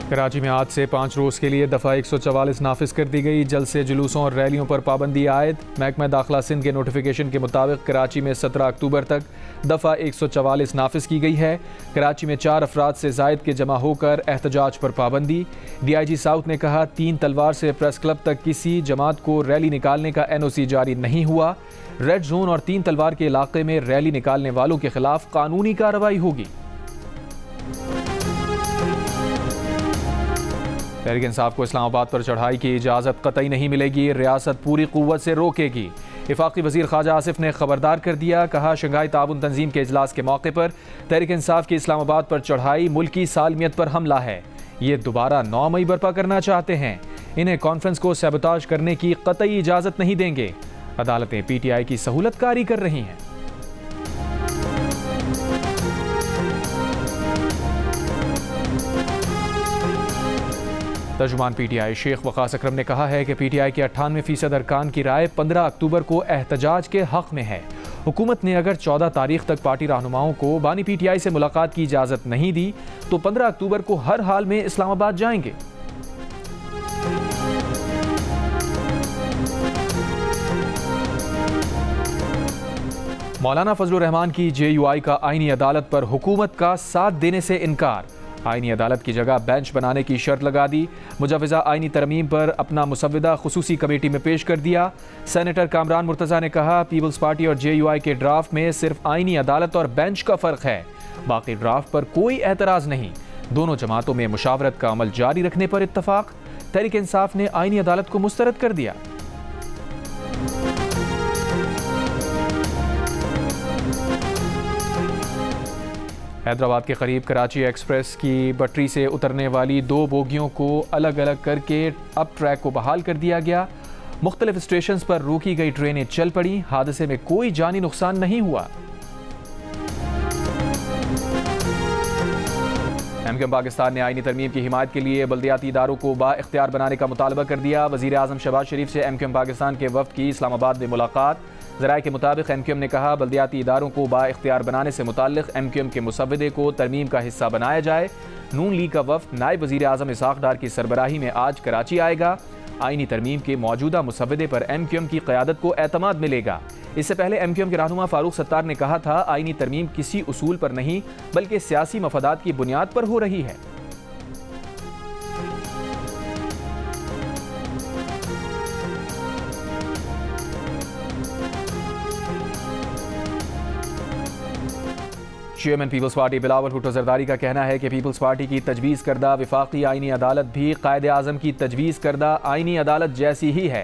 कराची में आज से 5 रोज़ के लिए दफ़ा 144 नाफिज कर दी गई। जलसे जुलूसों और रैलियों पर पाबंदी आयद। महकमा दाखिला सिंध के नोटिफिकेशन के मुताबिक कराची में 17 अक्टूबर तक दफ़ा 144 नाफिज की गई है। कराची में 4 अफराद से ज़ायद के जमा होकर एहतजाज पर पाबंदी। DIG साउथ ने कहा 3 तलवार से प्रेस क्लब तक किसी जमात को रैली निकालने का NOC जारी नहीं हुआ। रेड जोन और 3 तलवार के इलाके में रैली निकालने वालों के खिलाफ कानूनी कार्रवाई होगी। तहरीक इंसाफ को इस्लामाबाद पर चढ़ाई की इजाज़त कतई नहीं मिलेगी, रियासत पूरी कुव्वत से रोकेगी। वफाकी वज़ीर ख्वाजा आसिफ ने खबरदार कर दिया, कहा शंघाई ताउन तंजीम के इजलास के मौके पर तहरीक इंसाफ की इस्लामाबाद पर चढ़ाई मुल्की सालमियत पर हमला है। ये दोबारा 9 मई बर्पा करना चाहते हैं। इन्हें कॉन्फ्रेंस को सैबोताज करने की कतई इजाज़त नहीं देंगे। अदालतें PTI की सहूलतकारी कर रही हैं। तर्जुमान PTI शेख वक़ास अकरम ने कहा है कि PTI के 98% अरकान की राय 15 अक्टूबर को एहतजाज के हक़ में है। हुकूमत ने अगर 14 तारीख तक पार्टी रहनुमाओं को बानी PTI से मुलाकात की इजाज़त नहीं दी तो 15 अक्टूबर को हर हाल में इस्लामाबाद जाएंगे। मौलाना फजलुर रहमान की JUI का आईनी अदालत पर हुकूमत का साथ देने से इनकार। आईनी अदालत की जगह बेंच बनाने की शर्त लगा दी। मुजव्वज़ा आईनी तरमीम पर अपना मुसव्विदा खुसूसी कमेटी में पेश कर दिया। सेनेटर कामरान मुर्तज़ा ने कहा पीपल्स पार्टी और JUI के ड्राफ्ट में सिर्फ आईनी अदालत और बेंच का फ़र्क है, बाकी ड्राफ्ट पर कोई एतराज़ नहीं। दोनों जमातों में मुशावरत का अमल जारी रखने पर इत्तफाक। तहरीक इंसाफ ने आईनी अदालत को मुस्तरद कर दिया। हैदराबाद के करीब कराची एक्सप्रेस की पटरी से उतरने वाली 2 बोगियों को अलग अलग करके अब ट्रैक को बहाल कर दिया गया। मुख्तलिफ स्टेशंस पर रोकी गई ट्रेनें चल पड़ी। हादसे में कोई जानी नुकसान नहीं हुआ। MQM पाकिस्तान ने आईनी तरमीम की हिमायत के लिए बल्दियाती इदारों को बाइख्तियार बनाने का मुतालबा कर दिया। वज़ीर आज़म शहबाज शरीफ से MQM पाकिस्तान के वफ़द की इस्लामाबाद में मुलाकात। ज़राए के मुताबिक MQM ने कहा बल्दियाती इदारों को बाइख्तियार बनाने से मुताल्लिक़ MQM के मुसव्विदे को तरमीम का हिस्सा बनाया जाए। नून लीग का वफ़द नायब वज़ीर आज़म इसहाक़ डार की सरबराही में आज कराची आएगा। आईनी तरमीम के मौजूदा मुसव्विदे पर MQM की क़यादत को एतमाद मिलेगा। इससे पहले MQM के रहनुमा फारूक सत्तार ने कहा था आईनी तरमीम किसी उसूल पर नहीं बल्कि सियासी मफादात की बुनियाद पर हो रही है। चेयरमैन पीपल्स पार्टी बिलावल भुट्टो जरदारी का कहना है कि पीपल्स पार्टी की तजवीज़ करदा वफाकी आईनी अदालत भी कायदे आज़म की तजवीज़ करदा आईनी अदालत जैसी ही है।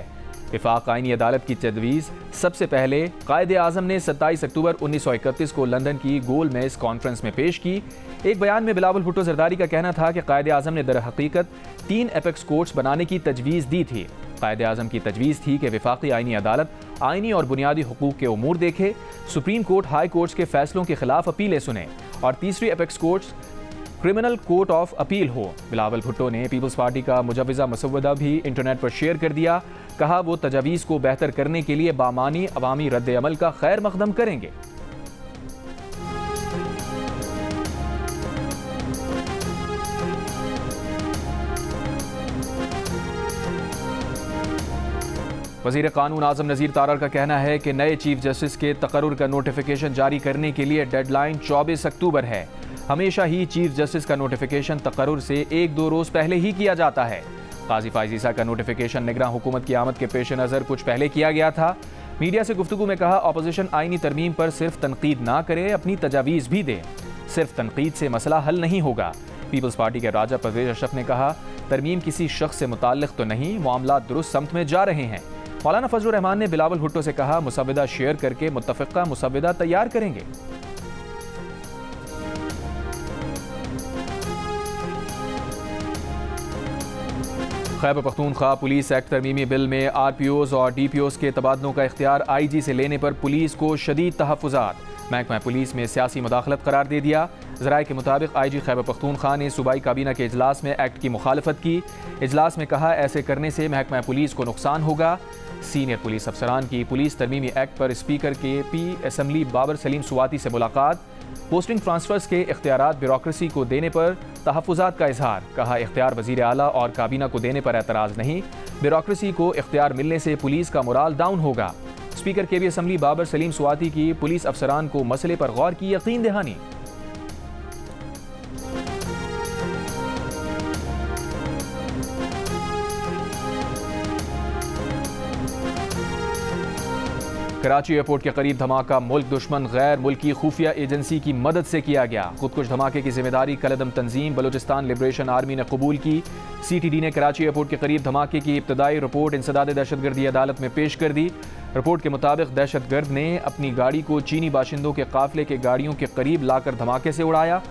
वफाक आईनी अदालत की तजवीज़ सबसे पहले कायदे आज़म ने 27 अक्टूबर 1931 को लंदन की गोल मेज कॉन्फ्रेंस में पेश की। एक बयान में बिलावल भुट्टो जरदारी का कहना था कि कायदे आज़म ने दर हकीकत 3 एपेक्स कोर्ट्स बनाने की तजवीज़ दी थी। कायदे आज़म की तजवीज़ थी कि वफाकी आईनी अदालत आईनी और बुनियादी हुकूक के उमूर देखे, सुप्रीम कोर्ट हाई कोर्ट्स के फैसलों के खिलाफ अपीलें सुने और तीसरी apex courts criminal court of appeal हो। बिलावल भुट्टो ने पीपल्स पार्टी का मुजव्वज़ा मुसव्वदा भी इंटरनेट पर शेयर कर दिया। कहा वो तजावीज़ को बेहतर करने के लिए बामानी अवामी रद्द अमल का खैर मकदम करेंगे। वज़ीर कानून आज़म नज़ीर तारड़ का कहना है कि नए चीफ जस्टिस के तकर्रुर का नोटिफिकेशन जारी करने के लिए डेडलाइन 24 अक्टूबर है। हमेशा ही चीफ जस्टिस का नोटिफिकेशन तकर्रुर से 1-2 रोज़ पहले ही किया जाता है। काजी फाइज़ ईसा का नोटिफिकेशन निगरान हुकूमत की आमद के पेश नज़र कुछ पहले किया गया था। मीडिया से गुफ्तगू में कहा अपोजिशन आईनी तरमीम पर सिर्फ तनकीद ना करे, अपनी तजावीज़ भी दे। सिर्फ तनकीद से मसला हल नहीं होगा। पीपल्स पार्टी के राजा परवेज अशरफ ने कहा तरमीम किसी शख्स से मुताल्लिक़ तो नहीं, मामला दुरुस्त समत में जा रहे हैं। मौलाना फजलुर रहमान ने बिलावल भुट्टो से कहा मुसव्विदा शेयर करके मुत्तफ़िक़ा मुसव्विदा तैयार करेंगे। खैबर पख्तूनख्वा पुलिस एक्ट तरमीमी बिल में RPOs और DPOs के तबादलों का इख्तियार IG से लेने पर पुलिस को शदीद तहफ़्फ़ुज़ात। महकमा पुलिस में सियासी मुदाखलत करार दे दिया। ज़राए के मुताबिक IG खैबर पख्तूनख्वा ने सूबाई काबीना के इजलास में एक्ट की मुखालफत की। इजलास में कहा ऐसे करने से महकमा पुलिस को नुकसान होगा। सीनियर पुलिस अफसरान की पुलिस तरमीमी एक्ट पर स्पीकर के पी असम्बली बाबर सलीम सुवाती से मुलाकात। पोस्टिंग ट्रांसफर्स के इख्तियारात ब्यूरोक्रेसी को देने पर तहफ़्फ़ुज़ात का इजहार। कहा इख्तियार वज़ीर आला और काबीना को देने पर एतराज़ नहीं, ब्यूरोक्रेसी को इख्तियार मिलने से पुलिस का मोराल डाउन होगा। स्पीकर के पी असम्बली बाबर सलीम सुवाती की पुलिस अफसरान को मसले पर गौर की यकीन दहानी। कराची एयरपोर्ट के करीब धमाका मुल्क दुश्मन गैर मुल्की खुफिया एजेंसी की मदद से किया गया। खुदकुश धमाके की जिम्मेदारी कलदम तंजीम बलूचिस्तान लिबरेशन आर्मी ने कबूल की। CTD ने कराची एयरपोर्ट के करीब धमाके की इब्तदाई रिपोर्ट इंसदाद दहशतगर्दी अदालत में पेश कर दी। रिपोर्ट के मुताबिक दहशतगर्द ने अपनी गाड़ी को चीनी बाशिंदों के काफिले के गाड़ियों के करीब लाकर धमाके से उड़ाया।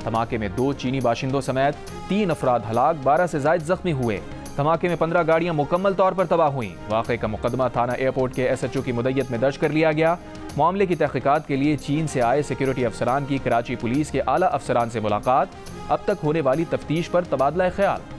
धमाके में 2 चीनी बाशिंदों समेत 3 अफराद हलाक, 12 से जायद जख्मी हुए। धमाके में 15 गाड़ियां मुकम्मल तौर पर तबाह हुई। वाक़े का मुकदमा थाना एयरपोर्ट के SHO की मुद्दत में दर्ज कर लिया गया। मामले की तहकीकात के लिए चीन से आए सिक्योरिटी अफसरान की कराची पुलिस के आला अफसरान से मुलाकात। अब तक होने वाली तफ्तीश पर तबादला ख्याल।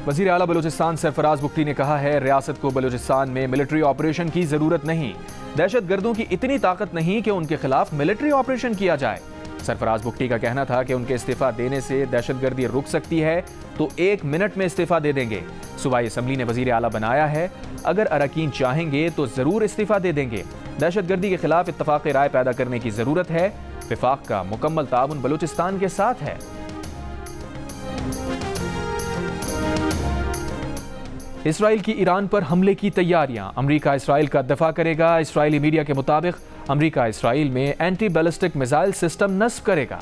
वज़ीर आला बलूचिस्तान सरफराज बुख्ती ने कहा है रियासत को बलूचिस्तान में मिलिट्री ऑपरेशन की ज़रूरत नहीं। दहशत गर्दों की इतनी ताकत नहीं कि उनके खिलाफ मिलिट्री ऑपरेशन किया जाए। सरफराज बुख्ती का कहना था कि उनके इस्तीफ़ा देने से दहशत गर्दी रुक सकती है तो 1 मिनट में इस्तीफ़ा दे देंगे। सूबाई असम्बली ने वज़ीर आला बनाया है, अगर अरकान चाहेंगे तो ज़रूर इस्तीफ़ा दे देंगे। दहशत गर्दी के खिलाफ इत्तफ़ाक़ राय पैदा करने की ज़रूरत है। वफ़ाक़ का मुकम्मल ताउन बलूचिस्तान के साथ है। इसराइल की ईरान पर हमले की तैयारियां। अमरीका इसराइल का दफा करेगा। इसराइली मीडिया के मुताबिक अमरीका इसराइल में एंटी बैलिस्टिक मिसाइल सिस्टम नस्ब करेगा।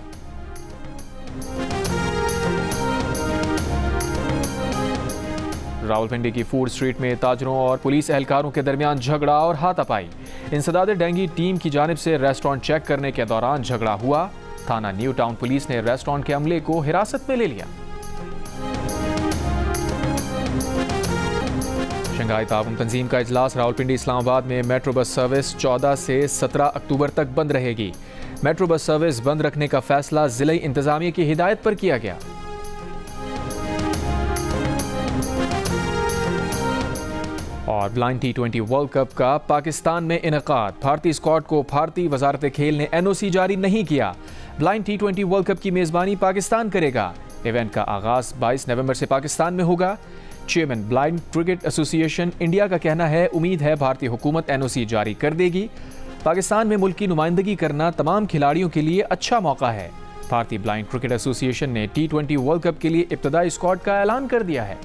रावलपिंडी की फूड स्ट्रीट में ताजरों और पुलिस एहलकारों के दरमियान झगड़ा और हाथापाई। इंसदाद डेंगी टीम की जानिब से रेस्टोरेंट चेक करने के दौरान झगड़ा हुआ। थाना न्यू टाउन पुलिस ने रेस्टोरेंट के अमले को हिरासत में ले लिया। शंघाई ताउन तंजीम का इजलास। रावलपिंडी इस्लामाबाद में मेट्रो बस सर्विस 14 से 17 अक्टूबर तक बंद रहेगी। मेट्रो बस सर्विस बंद रखने का फैसला जिला इंतजामिया की हिदायत पर किया गया। और ब्लाइंड T20 वर्ल्ड कप का पाकिस्तान में इनेकाद। भारतीय स्क्वाड को भारतीय वजारत खेल ने NOC जारी नहीं किया। ब्लाइंड T20 वर्ल्ड कप की मेजबानी पाकिस्तान करेगा। इवेंट का आगाज 22 नवंबर से पाकिस्तान में होगा। Chairman blind cricket association India का कहना है उम्मीद है भारतीय हुकूमत NOC जारी कर देगी। पाकिस्तान में मुल्क की नुमाइंदगी करना तमाम खिलाड़ियों के लिए अच्छा मौका है। भारतीय ब्लाइंड क्रिकेट एसोसिएशन ने T20 वर्ल्ड कप के लिए इब्तदाई स्क्वाड का ऐलान कर दिया है।